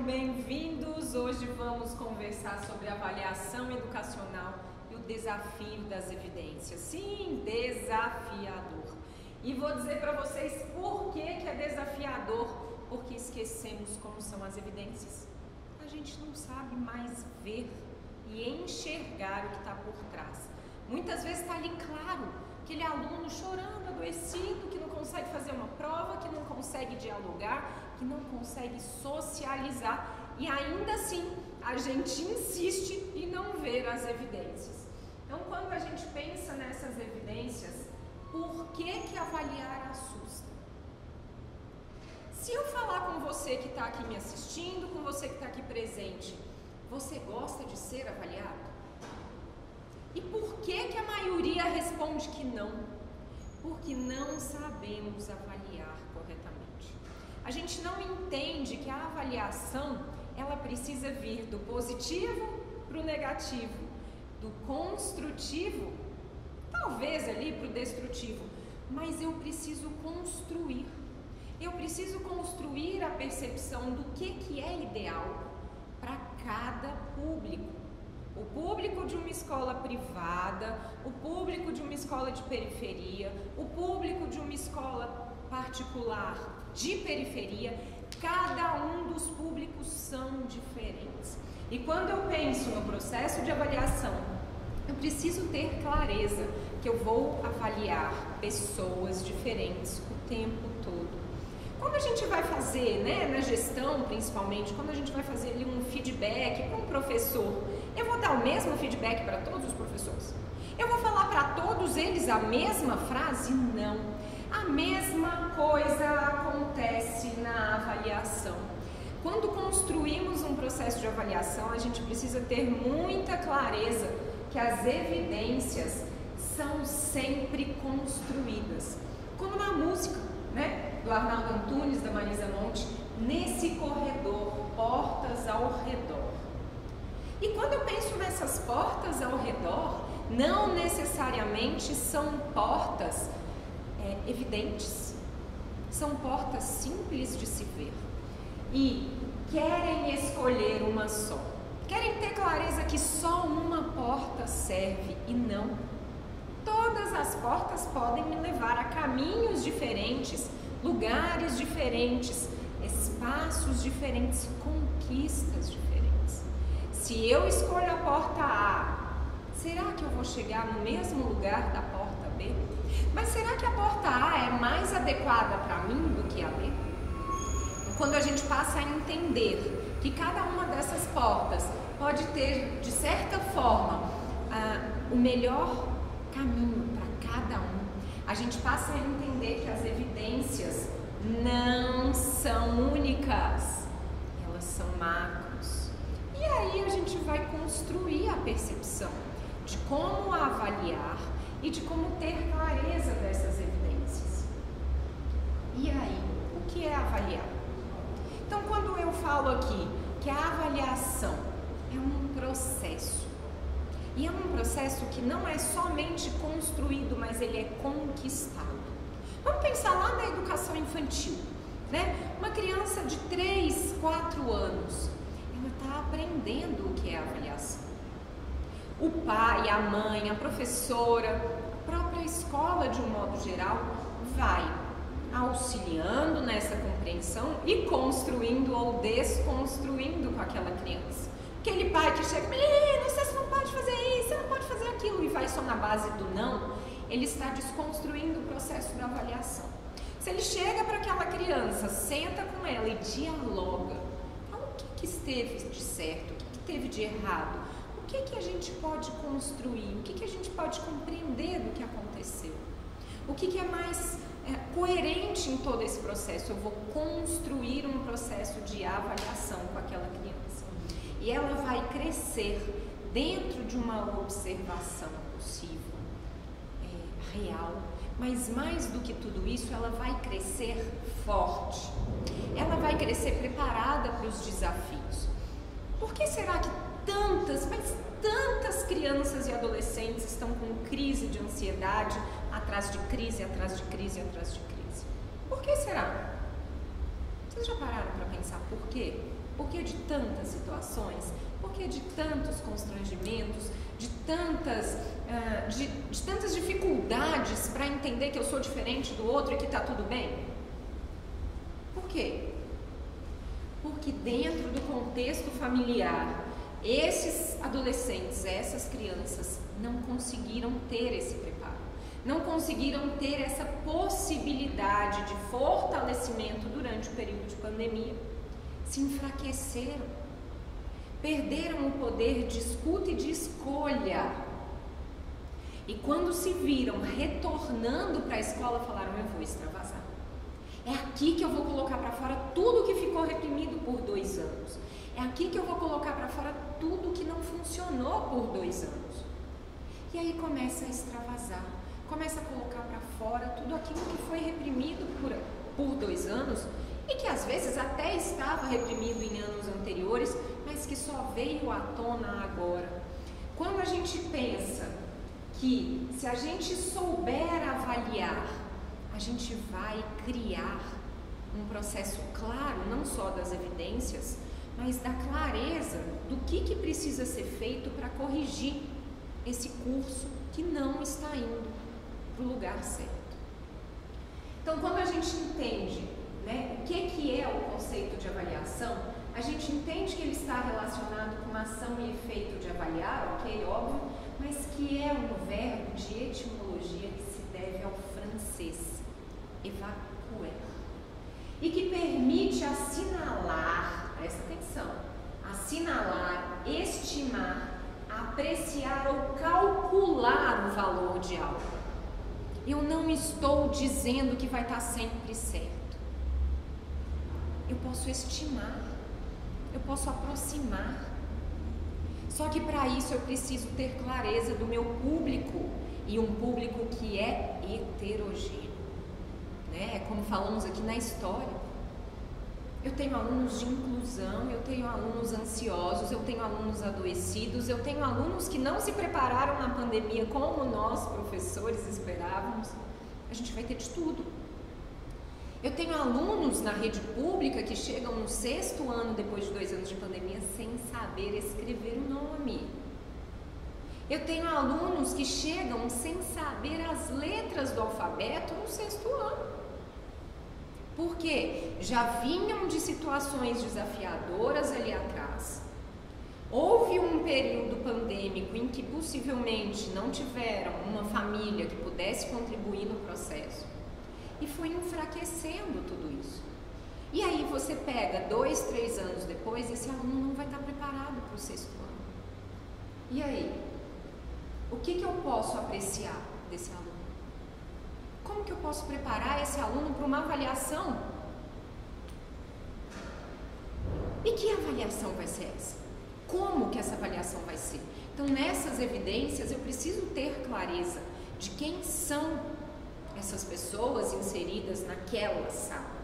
bem-vindos! Hoje vamos conversar sobre avaliação educacional e o desafio das evidências. Sim, desafiador. E vou dizer para vocês por que é desafiador, porque esquecemos como são as evidências. A gente não sabe mais ver e enxergar o que está por trás. Muitas vezes está ali claro, aquele aluno chorando, adoecido, que não consegue fazer uma prova, que não consegue dialogar, que não consegue socializar e ainda assim a gente insiste em não ver as evidências. Então, quando a gente pensa nessas evidências, por que avaliar assusta? Se eu falar com você que está aqui me assistindo, com você que está aqui presente, você gosta de ser avaliado? E por que a maioria responde que não? Porque não sabemos avaliar corretamente. A gente não entende que a avaliação, ela precisa vir do positivo para o negativo, do construtivo, talvez ali para o destrutivo, mas eu preciso construir. Eu preciso construir a percepção do que é ideal para cada público. O público de uma escola privada, o público de uma escola de periferia, o público de uma escola particular de periferia, cada um dos públicos são diferentes. E quando eu penso no processo de avaliação, eu preciso ter clareza que eu vou avaliar pessoas diferentes o tempo todo. Quando a gente vai fazer, na gestão principalmente, quando a gente vai fazer ali um feedback para um professor, eu vou dar o mesmo feedback para todos os professores? Eu vou falar para todos eles a mesma frase? Não. A mesma coisa acontece na avaliação. Quando construímos um processo de avaliação, a gente precisa ter muita clareza que as evidências são sempre construídas. Como na música, do Arnaldo Antunes, da Marisa Monte, nesse corredor, portas ao redor. E quando eu penso nessas portas ao redor, não necessariamente são portas evidentes, são portas simples de se ver. E querem escolher uma só, querem ter clareza que só uma porta serve e não. Todas as portas podem me levar a caminhos diferentes, lugares diferentes, espaços diferentes, conquistas diferentes. Se eu escolho a porta A, será que eu vou chegar no mesmo lugar da porta B? Mas será que a porta A é mais adequada para mim do que a B? Quando a gente passa a entender que cada uma dessas portas pode ter, de certa forma, o melhor caminho para cada um, a gente passa a entender que as evidências não são únicas, elas são macros. E aí a gente vai construir a percepção de como avaliar e de como ter clareza dessas evidências. E aí, o que é avaliar? Então, quando eu falo aqui que a avaliação é um processo, e é um processo que não é somente construído, mas ele é conquistado. Vamos pensar lá na educação infantil, Uma criança de 3, 4 anos, ela está aprendendo o que é avaliação. O pai, a mãe, a professora, a própria escola de um modo geral, vai auxiliando nessa compreensão e construindo ou desconstruindo com aquela criança. Aquele pai que chega, menino, você não pode fazer isso, você não pode fazer aquilo, e vai só na base do não, ele está desconstruindo o processo da avaliação. Se ele chega para aquela criança, senta com ela e dialoga, fala o que esteve de certo, o que teve de errado, o que a gente pode construir, o que a gente pode compreender do que aconteceu, o que é mais coerente em todo esse processo. Eu vou construir um processo de avaliação com aquela criança. E ela vai crescer dentro de uma observação possível, real, mas mais do que tudo isso, ela vai crescer forte. Ela vai crescer preparada para os desafios. Por que será que tantas crianças e adolescentes estão com crise de ansiedade, atrás de crise, atrás de crise, atrás de crise? Por que será? Vocês já pararam para pensar por que quê? Por que de tantas situações? Por que de tantos constrangimentos? De tantas dificuldades para entender que eu sou diferente do outro e que está tudo bem? Por quê? Porque dentro do contexto familiar, esses adolescentes, essas crianças não conseguiram ter esse preparo, não conseguiram ter essa possibilidade de fortalecimento durante o período de pandemia, se enfraqueceram, perderam o poder de escuta e de escolha. E quando se viram retornando para a escola, falaram: eu vou extravasar. É aqui que eu vou colocar para fora tudo que ficou reprimido por 2 anos. É aqui que eu vou colocar para fora tudo que não funcionou por 2 anos. E aí começa a extravasar, começa a colocar para fora tudo aquilo que foi reprimido por 2 anos e que às vezes até estava reprimido em anos anteriores, mas que só veio à tona agora. Quando a gente pensa que se a gente souber avaliar, a gente vai criar um processo claro, não só das evidências, mas da clareza do que precisa ser feito para corrigir esse curso que não está indo para o lugar certo. Então, quando a gente entende, né, o que é o conceito de avaliação, a gente entende que ele está relacionado com ação e efeito de avaliar, ok, óbvio, mas que é um verbo de etimologia que se deve ao francês, évaluer, e que permite assinalar, presta atenção, assinalar, estimar, apreciar ou calcular o valor de algo. Eu não estou dizendo que vai estar sempre certo. Eu posso estimar, eu posso aproximar. Só que para isso eu preciso ter clareza do meu público, e um público que é heterogêneo, né? É como falamos aqui na história. Eu tenho alunos de inclusão, eu tenho alunos ansiosos, eu tenho alunos adoecidos, eu tenho alunos que não se prepararam na pandemia como nós, professores, esperávamos. A gente vai ter de tudo. Eu tenho alunos na rede pública que chegam no 6º ano depois de 2 anos de pandemia sem saber escrever o nome. Eu tenho alunos que chegam sem saber as letras do alfabeto no 6º ano. Porque já vinham de situações desafiadoras ali atrás. Houve um período pandêmico em que possivelmente não tiveram uma família que pudesse contribuir no processo. E foi enfraquecendo tudo isso. E aí você pega 2, 3 anos depois, esse aluno não vai estar preparado para o 6º ano. E aí? O que eu posso apreciar desse aluno? Como que eu posso preparar esse aluno para uma avaliação? E que avaliação vai ser essa? Como que essa avaliação vai ser? Então, nessas evidências, eu preciso ter clareza de quem são essas pessoas inseridas naquela sala.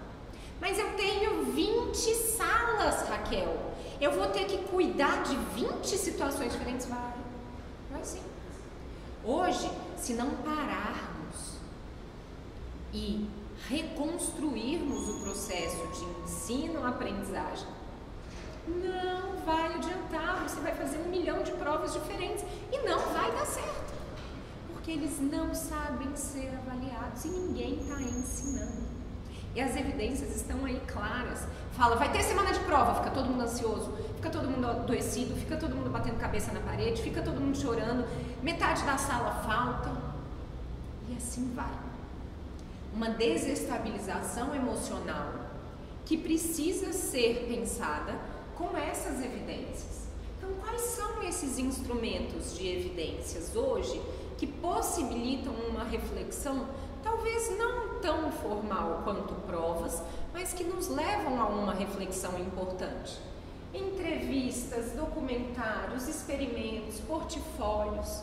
Mas eu tenho 20 salas, Raquel. Eu vou ter que cuidar de 20 situações diferentes? Vai sim. Hoje, se não pararmos e reconstruirmos o processo de ensino-aprendizagem, não vai adiantar. Você vai fazer 1 milhão de provas diferentes e não vai dar certo, porque eles não sabem ser avaliados e ninguém está ensinando. E as evidências estão aí claras. Fala, vai ter semana de prova, fica todo mundo ansioso, fica todo mundo adoecido, fica todo mundo batendo cabeça na parede, fica todo mundo chorando, metade da sala falta, e assim vai. Uma desestabilização emocional que precisa ser pensada com essas evidências. Então, quais são esses instrumentos de evidências hoje que possibilitam uma reflexão, talvez não tão formal quanto provas, mas que nos levam a uma reflexão importante? Entrevistas, documentários, experimentos, portfólios.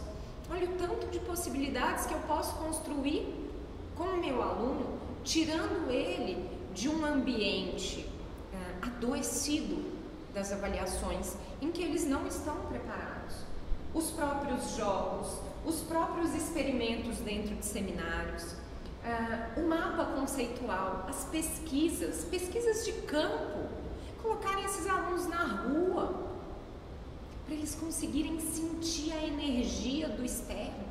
Olha o tanto de possibilidades que eu posso construir com o meu aluno, tirando ele de um ambiente adoecido das avaliações, em que eles não estão preparados. Os próprios jogos, os próprios experimentos dentro de seminários, o mapa conceitual, as pesquisas de campo, colocarem para eles conseguirem sentir a energia do externo.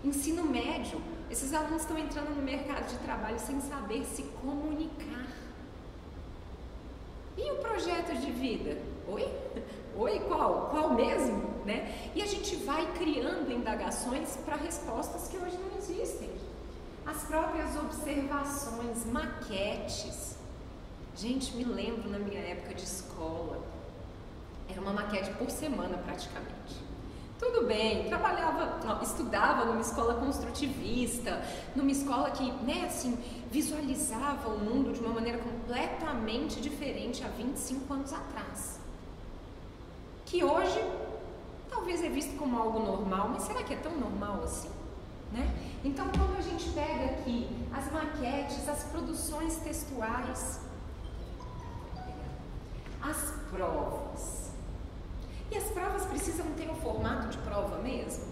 Ensino médio, esses alunos estão entrando no mercado de trabalho sem saber se comunicar. E o projeto de vida? Oi? Oi, qual? Qual mesmo? Né? E a gente vai criando indagações para respostas que hoje não existem. As próprias observações, maquetes. Gente, me lembro na minha época de escola, era uma maquete por semana praticamente. Tudo bem, estudava numa escola construtivista, numa escola que, né, assim, visualizava o mundo de uma maneira completamente diferente há 25 anos atrás. Que hoje talvez é visto como algo normal, mas será que é tão normal assim? Né? Então, quando a gente pega aqui as maquetes, as produções textuais, as provas, e as provas precisam ter um formato de prova mesmo?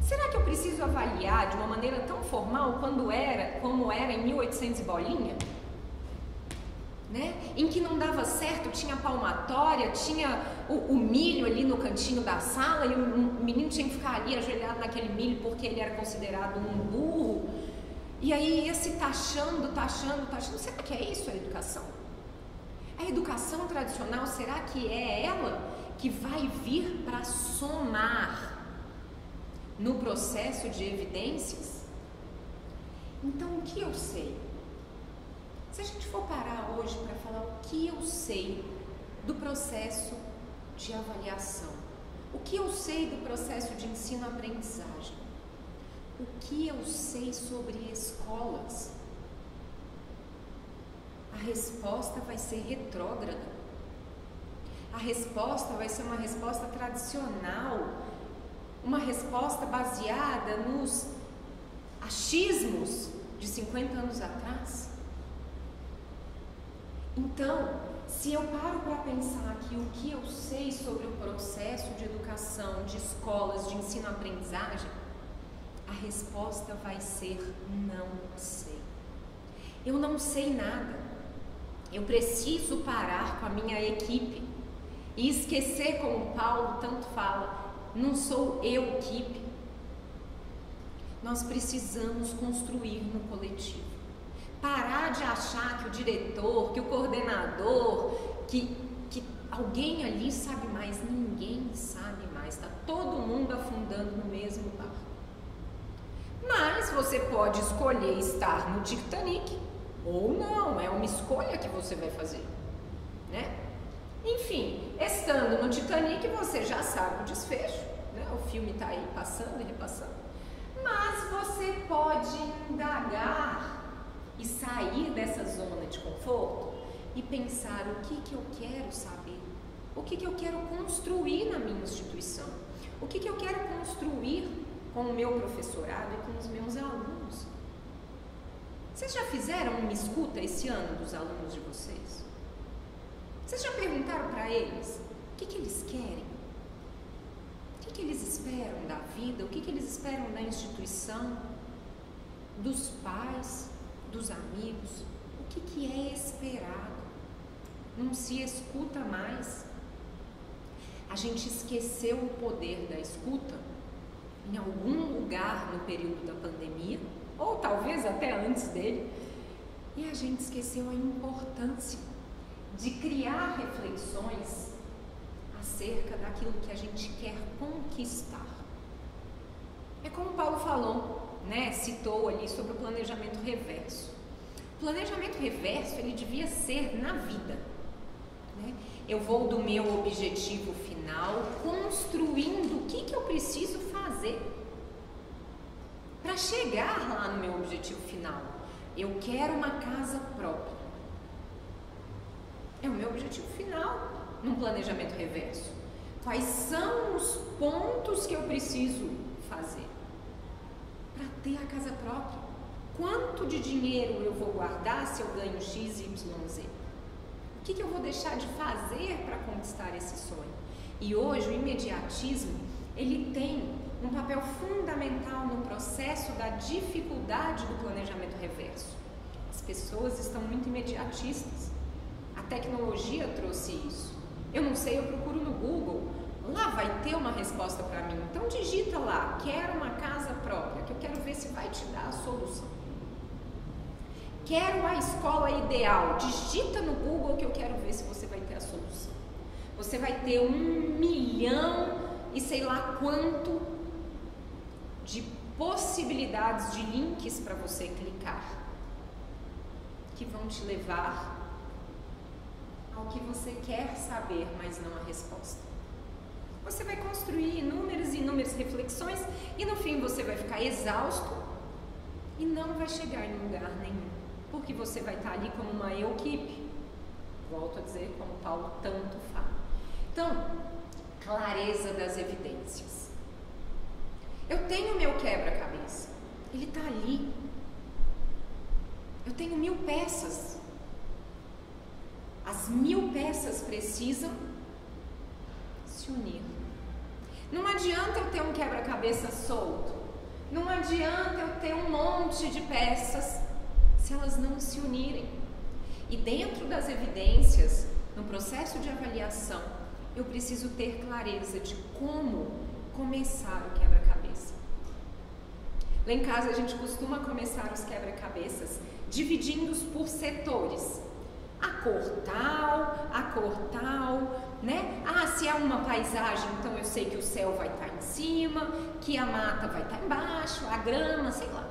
Será que eu preciso avaliar de uma maneira tão formal como era em 1800 e bolinha? Né? Em que não dava certo, tinha palmatória, tinha o milho ali no cantinho da sala e o menino tinha que ficar ali ajoelhado naquele milho porque ele era considerado um burro, e aí ia se taxando. Será que é isso a educação? A educação tradicional, será que é ela que vai vir para somar no processo de evidências? Então, o que eu sei? Se a gente for parar hoje para falar o que eu sei do processo de avaliação, o que eu sei do processo de ensino-aprendizagem, o que eu sei sobre escolas, a resposta vai ser retrógrada. A resposta vai ser uma resposta tradicional, uma resposta baseada nos achismos de 50 anos atrás. Então, se eu paro para pensar aqui o que eu sei sobre o processo de educação, de escolas, de ensino-aprendizagem, a resposta vai ser não sei. Eu não sei nada. Eu preciso parar com a minha equipe e esquecer, como Paulo tanto fala, não sou eu equipe. Nós precisamos construir no coletivo. Parar de achar que o diretor, que o coordenador, que alguém ali sabe mais. Ninguém sabe mais, está todo mundo afundando no mesmo barco. Mas você pode escolher estar no Titanic ou não, é uma escolha que você vai fazer, né? Enfim, estando no Titanic você já sabe o desfecho, né? O filme está aí passando e repassando, mas você pode indagar e sair dessa zona de conforto e pensar o que eu quero saber, o que eu quero construir na minha instituição, o que eu quero construir com o meu professorado e com os meus alunos. Vocês já fizeram uma escuta esse ano dos alunos de vocês? Vocês já perguntaram para eles o que eles querem? O que eles esperam da vida? O que eles esperam da instituição? Dos pais? Dos amigos? O que é esperado? Não se escuta mais. A gente esqueceu o poder da escuta em algum lugar no período da pandemia, ou talvez até antes dele, e a gente esqueceu a importância de criar reflexões acerca daquilo que a gente quer conquistar. É como Paulo falou, né? Citou ali sobre o planejamento reverso. O planejamento reverso, ele devia ser na vida, né? Eu vou do meu objetivo final construindo o que eu preciso fazer para chegar lá no meu objetivo final. Eu quero uma casa própria. É o meu objetivo final num planejamento reverso. Quais são os pontos que eu preciso fazer para ter a casa própria? Quanto de dinheiro eu vou guardar se eu ganho X, Y, Z? O que eu vou deixar de fazer para conquistar esse sonho? E hoje o imediatismo, ele tem um papel fundamental no processo da dificuldade do planejamento reverso. As pessoas estão muito imediatistas. A tecnologia trouxe isso. Eu não sei, eu procuro no Google lá vai ter uma resposta para mim. Então digita lá, quero uma casa própria, que eu quero ver se vai te dar a solução. Quero a escola ideal, digita no Google que eu quero ver se você vai ter a solução. Você vai ter 1 milhão e sei lá quanto de possibilidades de links para você clicar, que vão te levar ao que você quer saber, mas não a resposta. Você vai construir inúmeras e inúmeras reflexões e no fim você vai ficar exausto e não vai chegar em lugar nenhum, porque você vai estar ali como uma equipe. Volto a dizer, como Paulo tanto fala. Então, clareza das evidências. Eu tenho meu quebra-cabeça, ele está ali. Eu tenho 1000 peças. As 1000 peças precisam se unir. Não adianta eu ter um quebra-cabeça solto. Não adianta eu ter um monte de peças se elas não se unirem. E dentro das evidências, no processo de avaliação, eu preciso ter clareza de como começar o quebra-cabeça. Lá em casa a gente costuma começar os quebra-cabeças dividindo-os por setores. A cor tal, né? Ah, se é uma paisagem, então eu sei que o céu vai estar em cima, que a mata vai estar embaixo, a grama, sei lá.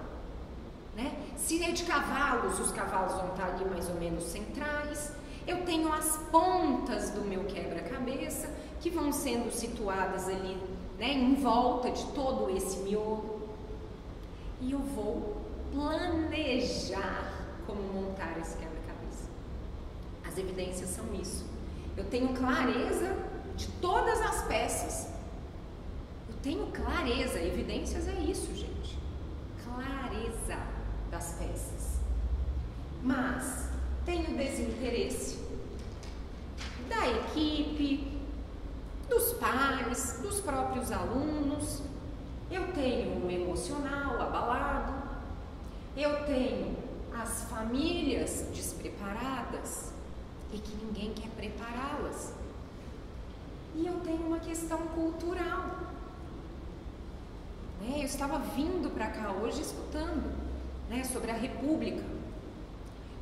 Né? Se é de cavalos, os cavalos vão estar ali mais ou menos centrais. Eu tenho as pontas do meu quebra-cabeça que vão sendo situadas ali, né, em volta de todo esse miolo. E eu vou planejar como montar esse quebra-cabeça. As evidências são isso. Eu tenho clareza de todas as peças. Eu tenho clareza. Evidências é isso, gente. Clareza das peças. Mas tenho desinteresse da equipe, dos pais, dos próprios alunos. Eu tenho o emocional abalado. Eu tenho as famílias despreparadas e que ninguém quer prepará-las. E eu tenho uma questão cultural. Eu estava vindo para cá hoje escutando, né, sobre a República.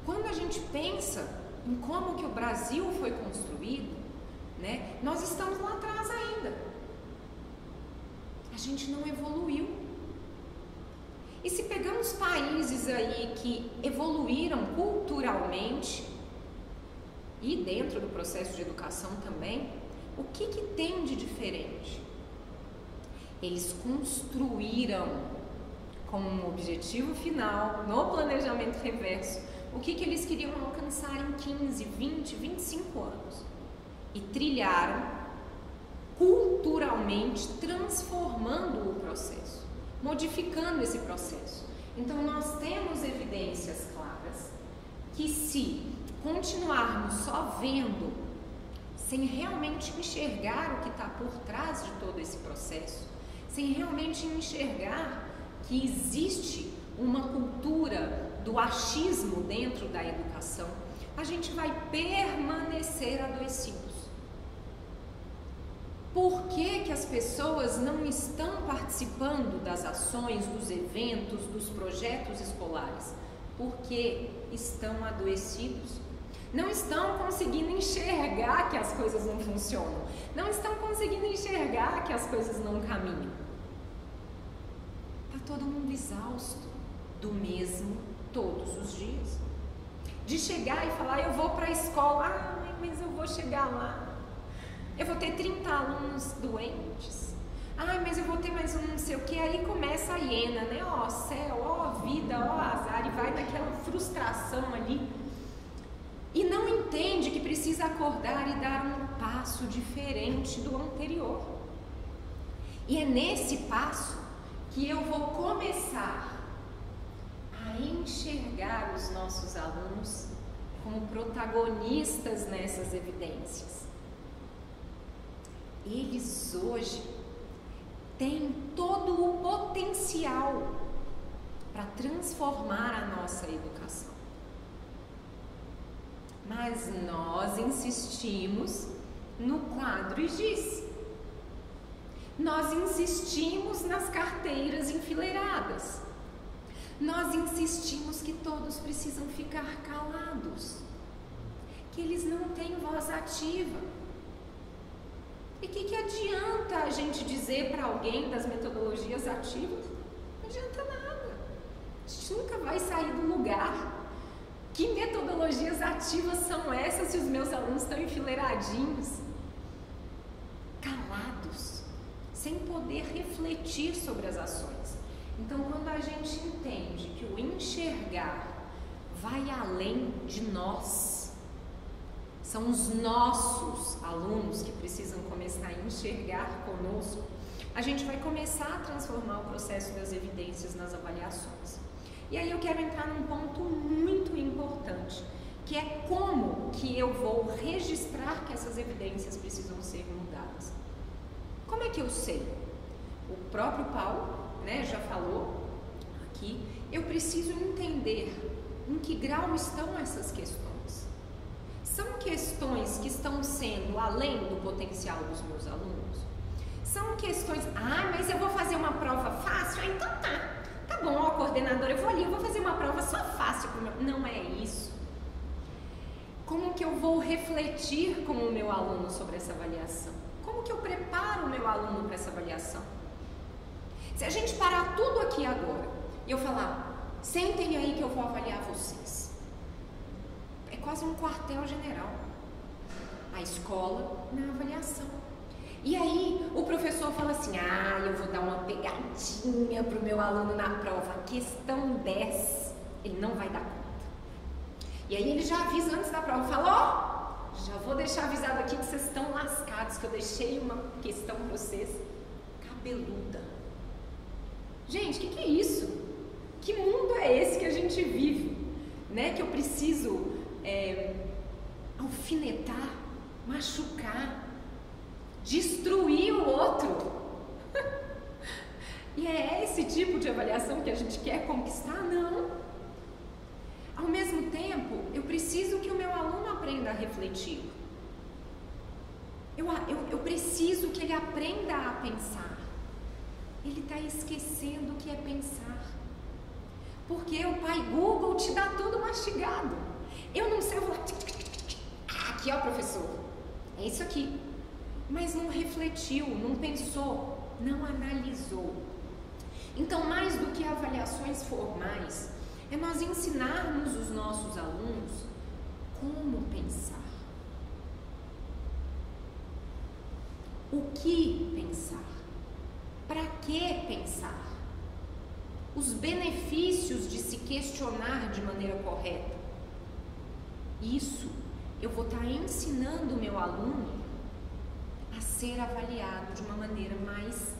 Quando a gente pensa em como que o Brasil foi construído, né, nós estamos lá atrás ainda. A gente não evoluiu. E se pegamos países aí que evoluíram culturalmente e dentro do processo de educação também, o que tem de diferente? Eles construíram como um objetivo final, no planejamento reverso, o que eles queriam alcançar em 15, 20, 25 anos. E trilharam culturalmente, transformando o processo, modificando esse processo. Então nós temos evidências claras que se continuarmos só vendo, sem realmente enxergar o que está por trás de todo esse processo, sem realmente enxergar que existe uma cultura do achismo dentro da educação, a gente vai permanecer adoecidos. Por que as pessoas não estão participando das ações, dos eventos, dos projetos escolares? Porque estão adoecidos. Não estão conseguindo enxergar que as coisas não funcionam. Não estão conseguindo enxergar que as coisas não caminham. Está todo mundo exausto do mesmo todos os dias. De chegar e falar, eu vou para a escola, mas eu vou chegar lá. Eu vou ter 30 alunos doentes. Mas eu vou ter mais um não sei o que. Aí começa a hiena, né? Ó céu, ó vida, ó azar. E vai naquela frustração ali. E não entende que precisa acordar e dar um passo diferente do anterior. E é nesse passo que eu vou começar a enxergar os nossos alunos como protagonistas nessas evidências. Eles hoje têm todo o potencial para transformar a nossa educação. Mas nós insistimos no quadro e giz. Nós insistimos nas carteiras enfileiradas. Nós insistimos que todos precisam ficar calados, que eles não têm voz ativa. E o que adianta a gente dizer para alguém das metodologias ativas? Não adianta nada. A gente nunca vai sair do lugar. Que metodologias ativas são essas se os meus alunos estão enfileiradinhos, calados, sem poder refletir sobre as ações? Então, quando a gente entende que o enxergar vai além de nós, são os nossos alunos que precisam começar a enxergar conosco, a gente vai começar a transformar o processo das evidências nas avaliações. E aí eu quero entrar num ponto muito importante, que é como que eu vou registrar que essas evidências precisam ser mudadas. Como é que eu sei? O próprio Paulo, já falou aqui, eu preciso entender em que grau estão essas questões. São questões que estão sendo além do potencial dos meus alunos? São questões, mas eu vou fazer uma prova fácil? Então tá bom, ó, coordenadora, eu vou ali, eu vou fazer uma prova só fácil pro meu... Não é isso. Como que eu vou refletir com o meu aluno sobre essa avaliação? Como que eu preparo o meu aluno para essa avaliação? Se a gente parar tudo aqui agora e eu falar, sentem aí que eu vou avaliar vocês. É quase um quartel-general. A escola na avaliação. E aí o professor fala assim, eu vou dar uma pegadinha pro meu aluno na prova. Questão 10, ele não vai dar conta. E aí ele já avisa antes da prova, fala, já vou deixar avisado aqui que vocês estão lascados, que eu deixei uma questão pra vocês cabeluda. Gente, o que é isso? Que mundo é esse que a gente vive? Que eu preciso alfinetar, machucar, destruir o outro. E é esse tipo de avaliação que a gente quer conquistar? Não. Ao mesmo tempo, eu preciso que o meu aluno aprenda a refletir. Eu preciso que ele aprenda a pensar. Ele está esquecendo o que é pensar. Porque o pai Google te dá tudo mastigado. Eu não sei, eu vou lá... Aqui, ó, professor. É isso aqui. Mas não refletiu, não pensou, não analisou. Então, mais do que avaliações formais, é nós ensinarmos os nossos alunos como pensar. O que pensar? Para que pensar? Os benefícios de se questionar de maneira correta. Isso eu vou estar ensinando o meu aluno a ser avaliado de uma maneira mais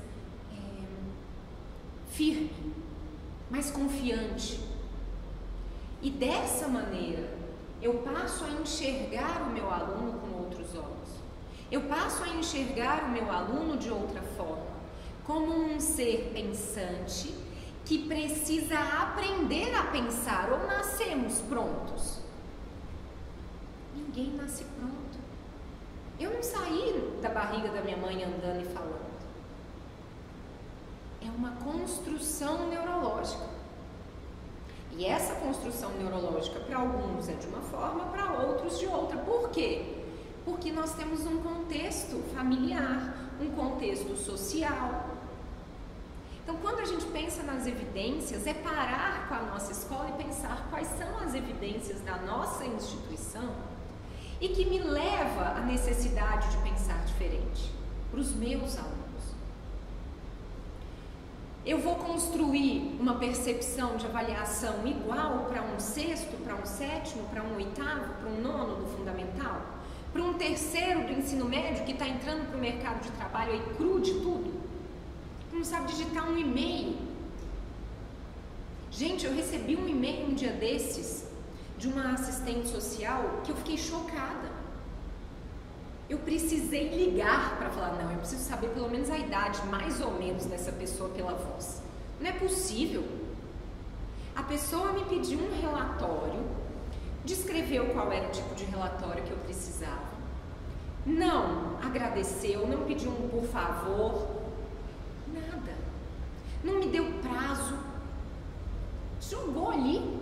firme, mais confiante. E dessa maneira, eu passo a enxergar o meu aluno com outros olhos. Eu passo a enxergar o meu aluno de outra forma, como um ser pensante que precisa aprender a pensar. Ou nascemos prontos? Ninguém nasce pronto. Eu não saí da barriga da minha mãe andando e falando. É uma construção neurológica. E essa construção neurológica, para alguns é de uma forma, para outros de outra. Por quê? Porque nós temos um contexto familiar, um contexto social. Então, quando a gente pensa nas evidências, é parar com a nossa escola e pensar quais são as evidências da nossa instituição e que me leva à necessidade de pensar diferente para os meus alunos. Eu vou construir uma percepção de avaliação igual para um sexto, para um sétimo, para um oitavo, para um nono do fundamental, para um terceiro do ensino médio que está entrando para o mercado de trabalho aí cru de tudo, que não sabe digitar um e-mail. Gente, eu recebi um e-mail um dia desses de uma assistente social que eu fiquei chocada. Eu precisei ligar para falar, não, eu preciso saber pelo menos a idade, mais ou menos, dessa pessoa pela voz. Não é possível. A pessoa me pediu um relatório, descreveu qual era o tipo de relatório que eu precisava, não agradeceu, não pediu um por favor, Nada. Não me deu prazo. Jogou ali.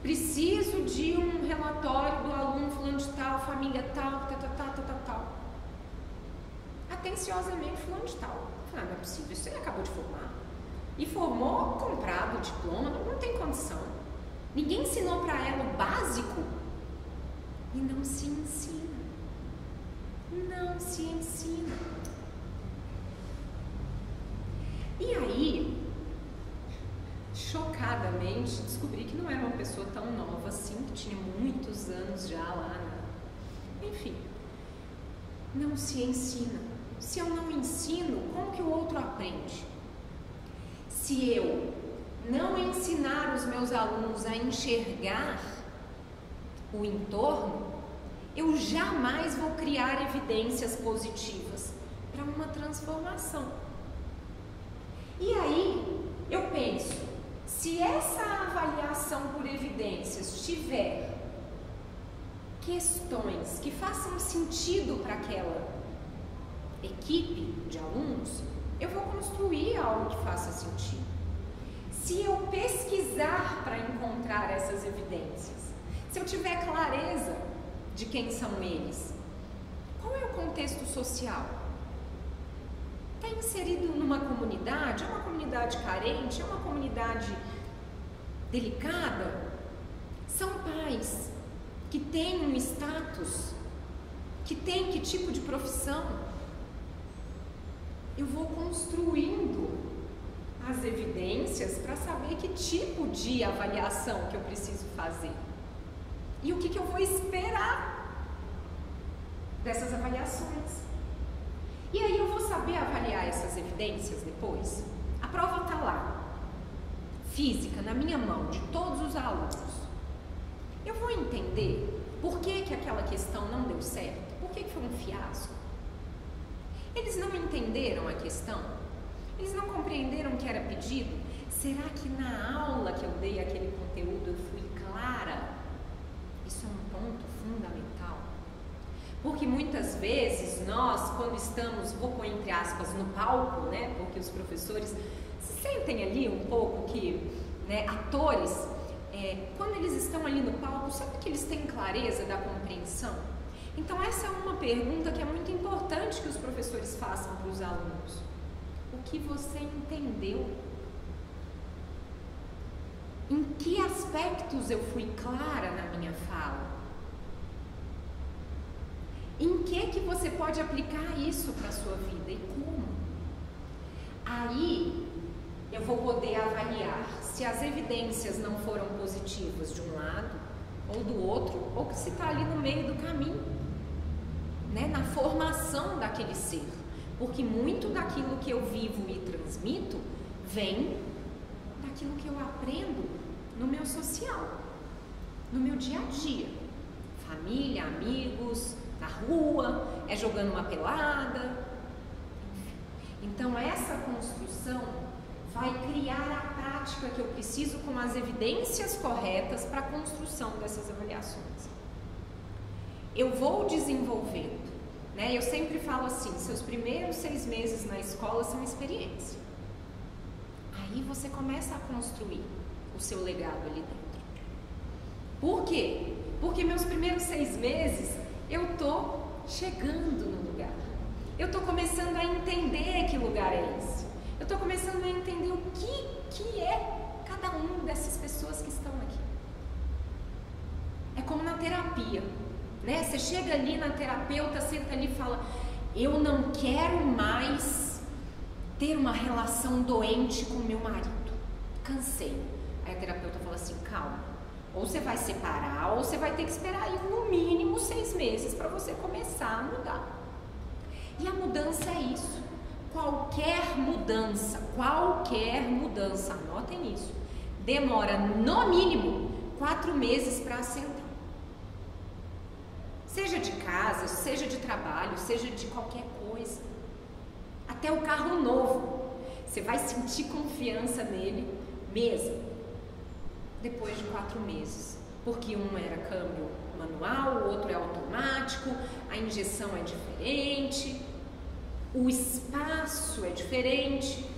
Preciso de um relatório do aluno fulano de tal, família tal, tal. Atenciosamente fulano de tal. Não é possível, isso ele acabou de formar. E formou comprado o diploma, não tem condição. Ninguém ensinou para ela o básico. E não se ensina. Não se ensina. E aí, chocadamente, descobri que não era uma pessoa tão nova assim, que tinha muitos anos já lá. Enfim, não se ensina. Se eu não ensino, como que o outro aprende? Se eu não ensinar os meus alunos a enxergar o entorno, eu jamais vou criar evidências positivas para uma transformação. E aí, eu penso, se essa avaliação por evidências tiver questões que façam sentido para aquela equipe de alunos, eu vou construir algo que faça sentido. Se eu pesquisar para encontrar essas evidências, se eu tiver clareza de quem são eles, qual é o contexto social? Está inserido numa comunidade? É uma comunidade carente? É uma comunidade delicada? São pais que têm um status, que têm que tipo de profissão? Eu vou construindo as evidências para saber que tipo de avaliação que eu preciso fazer e o que eu vou esperar dessas avaliações. E aí eu vou saber avaliar essas evidências depois. A prova está lá, física, na minha mão, de todos os alunos. Eu vou entender por que aquela questão não deu certo, por que foi um fiasco. Eles não entenderam a questão? Eles não compreenderam o que era pedido? Será que na aula que eu dei aquele conteúdo eu fui clara? Isso é um ponto fundamental. Porque muitas vezes nós, quando estamos, vou pôr entre aspas, no palco, né? Porque os professores se sentem ali um pouco que, né, atores, quando eles estão ali no palco, sabe que eles têm clareza da compreensão? Então essa é uma pergunta que é muito importante que os professores façam para os alunos. O que você entendeu? Em que aspectos eu fui clara na minha fala? Em que você pode aplicar isso para a sua vida e como? Aí eu vou poder avaliar se as evidências não foram positivas de um lado ou do outro, ou se está ali no meio do caminho, né, na formação daquele ser. Porque muito daquilo que eu vivo e transmito vem daquilo que eu aprendo no meu social, no meu dia a dia. Família, amigos, na rua, jogando uma pelada. Enfim. Então essa construção vai criar a prática que eu preciso com as evidências corretas para a construção dessas avaliações. Eu vou desenvolvendo. Eu sempre falo assim, seus primeiros 6 meses na escola são experiência. Aí você começa a construir o seu legado ali dentro. Por quê? Porque meus primeiros 6 meses eu tô chegando no lugar. Eu tô começando a entender que lugar é esse. Eu tô começando a entender o que é cada uma dessas pessoas que estão aqui. É como na terapia. Você chega ali na terapeuta, senta ali e fala: eu não quero mais ter uma relação doente com meu marido, cansei. Aí a terapeuta fala assim: calma, ou você vai separar ou você vai ter que esperar aí no mínimo 6 meses para você começar a mudar. E a mudança é isso. Qualquer mudança, anotem isso, demora no mínimo 4 meses para assentar. Seja de casa, seja de trabalho, seja de qualquer coisa. Até o carro novo, você vai sentir confiança nele mesmo depois de 4 meses. Porque um era câmbio manual, o outro é automático, a injeção é diferente, o espaço é diferente.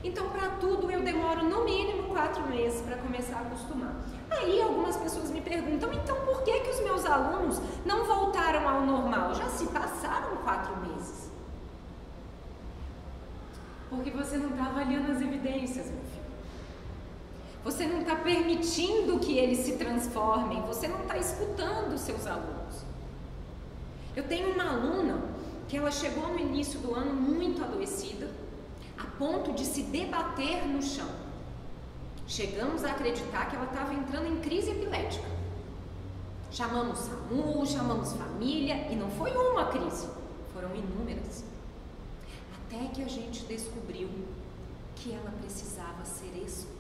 Então, para tudo eu demoro no mínimo 4 meses para começar a acostumar. Aí algumas pessoas me perguntam, então por que os meus alunos não voltaram ao normal? Já se passaram 4 meses. Porque você não está avaliando as evidências, meu filho. Você não está permitindo que eles se transformem, você não está escutando os seus alunos. Eu tenho uma aluna que ela chegou no início do ano muito adoecida, a ponto de se debater no chão. Chegamos a acreditar que ela estava entrando em crise epilética. Chamamos SAMU, chamamos família e não foi uma crise, foram inúmeras. Até que a gente descobriu que ela precisava ser escutada.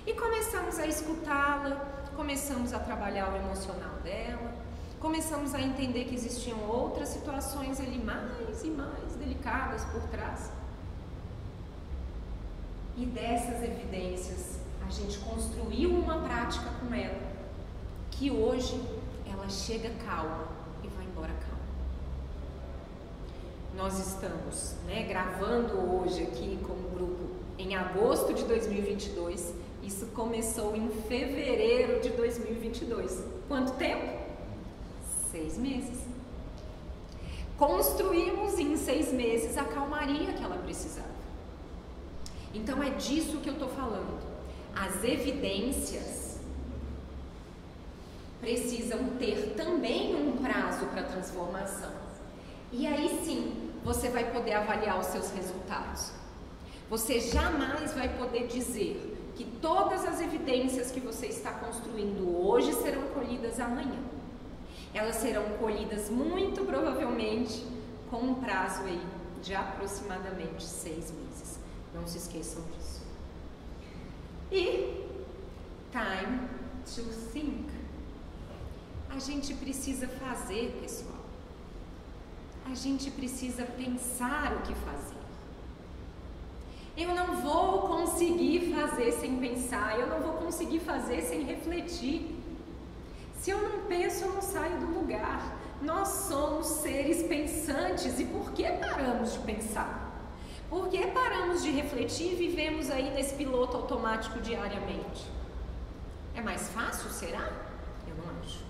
E começamos a escutá-la, começamos a trabalhar o emocional dela, começamos a entender que existiam outras situações ali mais e mais delicadas por trás. E dessas evidências, a gente construiu uma prática com ela, que hoje ela chega calma e vai embora calma. Nós estamos, gravando hoje aqui com o grupo em agosto de 2022, isso começou em fevereiro de 2022. Quanto tempo? 6 meses. Construímos em 6 meses a calmaria que ela precisava. Então é disso que eu estou falando. As evidências precisam ter também um prazo para transformação. E aí sim, você vai poder avaliar os seus resultados. Você jamais vai poder dizer que todas as evidências que você está construindo hoje serão colhidas amanhã. Elas serão colhidas muito provavelmente com um prazo aí de aproximadamente 6 meses. Não se esqueçam disso. E time to think. A gente precisa fazer, pessoal. A gente precisa pensar o que fazer. Eu não vou conseguir fazer sem pensar, eu não vou conseguir fazer sem refletir. Se eu não penso, eu não saio do lugar. Nós somos seres pensantes. E por que paramos de pensar? Por que paramos de refletir e vivemos aí nesse piloto automático diariamente? É mais fácil, será? Eu não acho.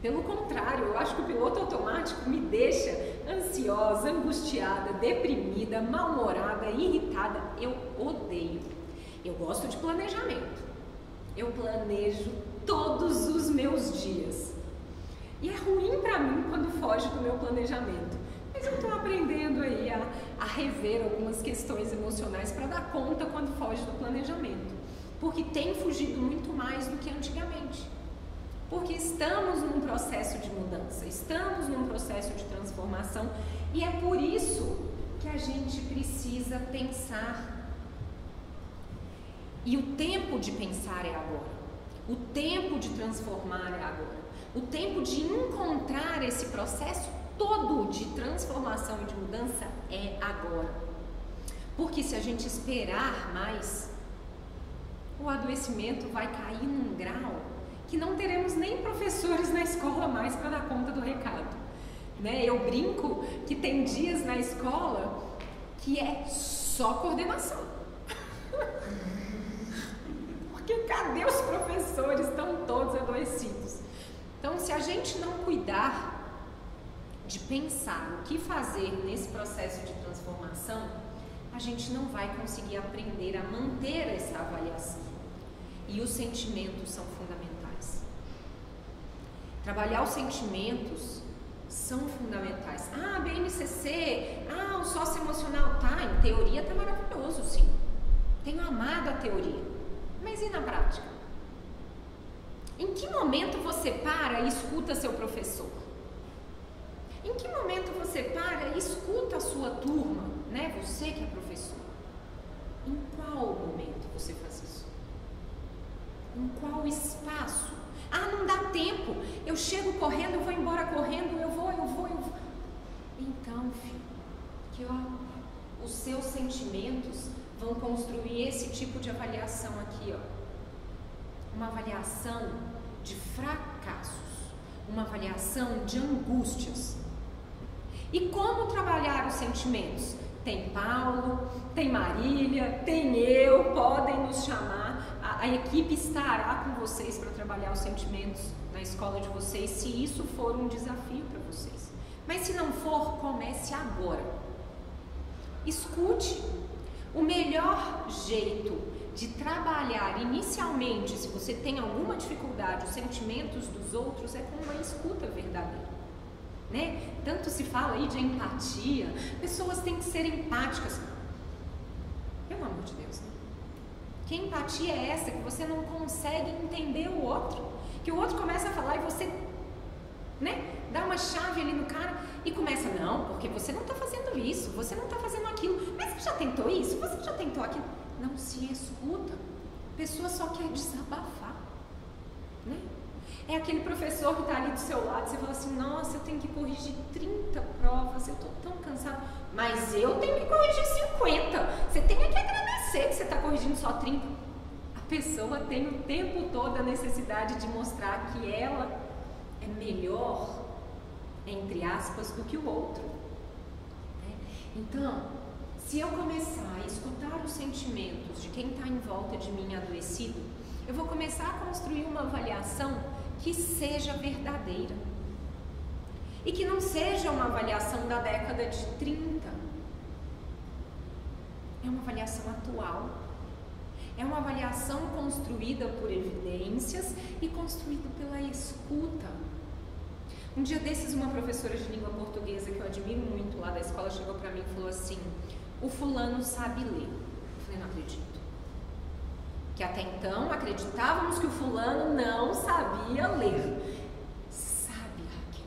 Pelo contrário, eu acho que o piloto automático me deixa ansiosa, angustiada, deprimida, mal-humorada, irritada. Eu odeio. Eu gosto de planejamento. Eu planejo todos os meus dias. E é ruim para mim quando foge do meu planejamento. Mas eu estou aprendendo aí a rever algumas questões emocionais para dar conta quando foge do planejamento. Porque tem fugido muito mais do que antigamente. Porque estamos num processo de mudança, estamos num processo de transformação e é por isso que a gente precisa pensar. E o tempo de pensar é agora, o tempo de transformar é agora, o tempo de encontrar esse processo todo de transformação e de mudança é agora. Porque se a gente esperar mais, o adoecimento vai cair num grau que não teremos nem professores na escola mais para dar conta do recado. Eu brinco que tem dias na escola que é só coordenação. Porque cadê os professores? Estão todos adoecidos. Então, se a gente não cuidar de pensar o que fazer nesse processo de transformação, a gente não vai conseguir aprender a manter essa avaliação. E os sentimentos são fundamentais. Trabalhar os sentimentos são fundamentais. BNCC, o socioemocional, em teoria tá maravilhoso, sim. Tenho amado a teoria. Mas e na prática? Em que momento você para e escuta seu professor? Em que momento você para e escuta a sua turma, Você que é professor. Em qual momento você faz isso? Em qual espaço? Não dá tempo, eu chego correndo, eu vou embora correndo, eu vou. Então, filho, que os seus sentimentos vão construir esse tipo de avaliação aqui, uma avaliação de fracassos, uma avaliação de angústias. E como trabalhar os sentimentos? Tem Paulo, tem Marília, tem eu, podem nos chamar. A equipe estará com vocês para trabalhar os sentimentos na escola de vocês, se isso for um desafio para vocês. Mas se não for, comece agora. Escute. O melhor jeito de trabalhar inicialmente, se você tem alguma dificuldade, os sentimentos dos outros, é com uma escuta verdadeira. Né? Tanto se fala aí de empatia, pessoas têm que ser empáticas. Pelo amor de Deus, né? Que empatia é essa? Que você não consegue entender o outro, que o outro começa a falar e você, né, dá uma chave ali no cara e começa, não, porque você não está fazendo isso, você não está fazendo aquilo, mas você já tentou isso, você já tentou aquilo. Não se escuta, a pessoa só quer desabafar, né? É aquele professor que está ali do seu lado, você fala assim, nossa, eu tenho que corrigir 30 provas, eu estou tão cansado, mas eu tenho que corrigir 50, você tem que agradecer que você está corrigindo só 30. A pessoa tem o tempo todo a necessidade de mostrar que ela é melhor, entre aspas, do que o outro. Então, se eu começar a escutar os sentimentos de quem está em volta de mim adoecido, eu vou começar a construir uma avaliação que seja verdadeira. E que não seja uma avaliação da década de 30. É uma avaliação atual. É uma avaliação construída por evidências e construída pela escuta. Um dia desses, uma professora de língua portuguesa que eu admiro muito lá da escola chegou para mim e falou assim, o fulano sabe ler. Eu falei, não acredito. Que até então acreditávamos que o fulano não sabia ler. Sabe, Raquel?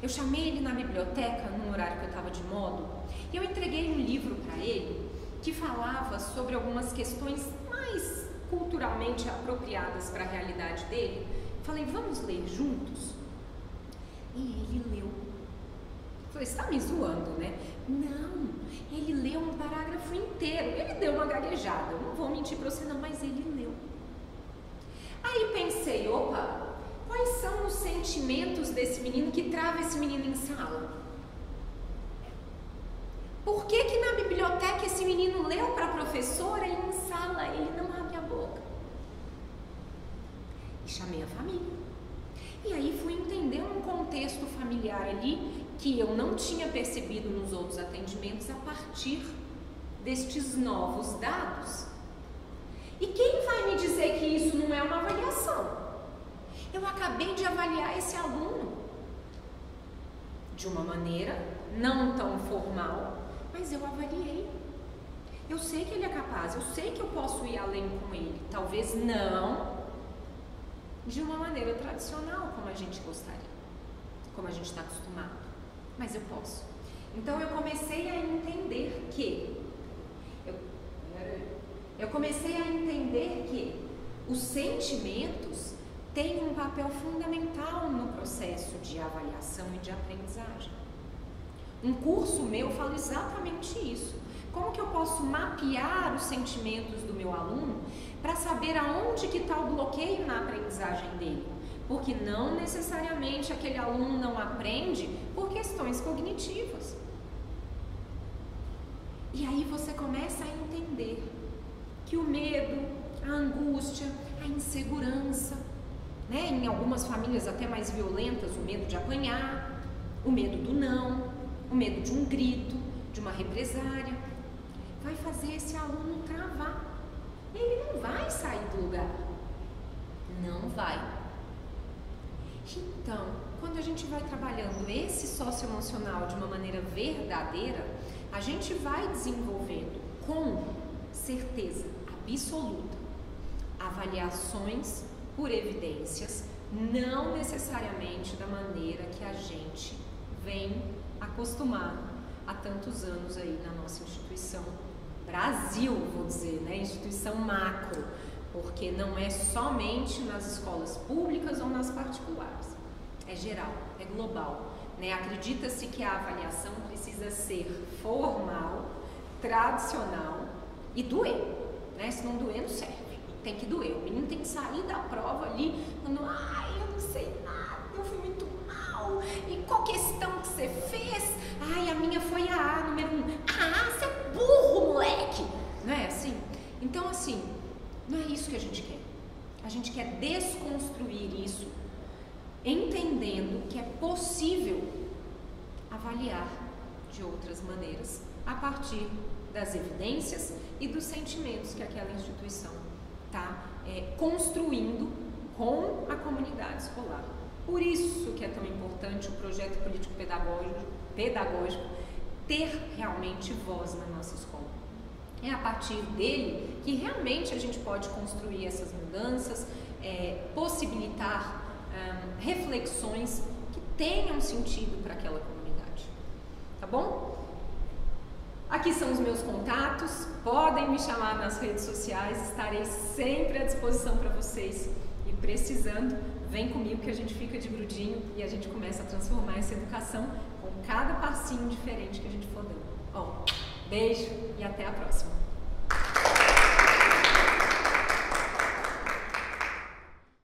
Eu chamei ele na biblioteca, num horário que eu estava de modo, e eu entreguei um livro para ele que falava sobre algumas questões mais culturalmente apropriadas para a realidade dele. Falei, vamos ler juntos? E ele leu. Falei, você está me zoando, né? Não, ele leu um parágrafo inteiro. Ele deu uma gaguejada, eu não vou mentir para você não, mas ele leu. Aí pensei, opa, quais são os sentimentos desse menino que trava esse menino em sala? Por que que na biblioteca esse menino leu para a professora e em sala ele não abre a boca? E chamei a família. E aí fui entender um contexto familiar ali que eu não tinha percebido nos outros atendimentos a partir destes novos dados. E quem vai me dizer que isso não é uma avaliação? Eu acabei de avaliar esse aluno de uma maneira não tão formal, mas eu avaliei. Eu sei que ele é capaz, eu sei que eu posso ir além com ele. Talvez não de uma maneira tradicional, como a gente gostaria, como a gente está acostumado, mas eu posso. Então eu comecei a entender que os sentimentos têm um papel fundamental no processo de avaliação e de aprendizagem. Um curso meu fala exatamente isso. Como que eu posso mapear os sentimentos do meu aluno para saber aonde que está o bloqueio na aprendizagem dele? Porque não necessariamente aquele aluno não aprende por questões cognitivas. E aí você começa a entender que o medo, a angústia, a insegurança, né? Em algumas famílias até mais violentas, o medo de apanhar, o medo do não, o medo de um grito, de uma represária, vai fazer esse aluno travar. Ele não vai sair do lugar. Não vai. Então, quando a gente vai trabalhando esse socioemocional de uma maneira verdadeira, a gente vai desenvolvendo com certeza absoluta avaliações por evidências, não necessariamente da maneira que a gente vem acostumado há tantos anos aí na nossa instituição Brasil, vou dizer, né? Instituição macro, porque não é somente nas escolas públicas ou nas particulares, é geral, é global, né? Acredita-se que a avaliação precisa ser formal, tradicional e doer, né? Se não doer, não serve, tem que doer. O menino tem que sair da prova ali falando, ai, eu não sei nada, eu fui muito mal, e qual questão que você fez? Ai, a minha foi a A, número 1. Ah, Então, assim, não é isso que a gente quer. A gente quer desconstruir isso, entendendo que é possível avaliar de outras maneiras, a partir das evidências e dos sentimentos que aquela instituição está construindo com a comunidade escolar. Por isso que é tão importante o projeto político-pedagógico ter realmente voz na nossa escola. É a partir dele que realmente a gente pode construir essas mudanças, possibilitar reflexões que tenham sentido para aquela comunidade. Tá bom? Aqui são os meus contatos, podem me chamar nas redes sociais, estarei sempre à disposição para vocês. E precisando, vem comigo que a gente fica de grudinho e a gente começa a transformar essa educação com cada passinho diferente que a gente for dando. Beijo e até a próxima!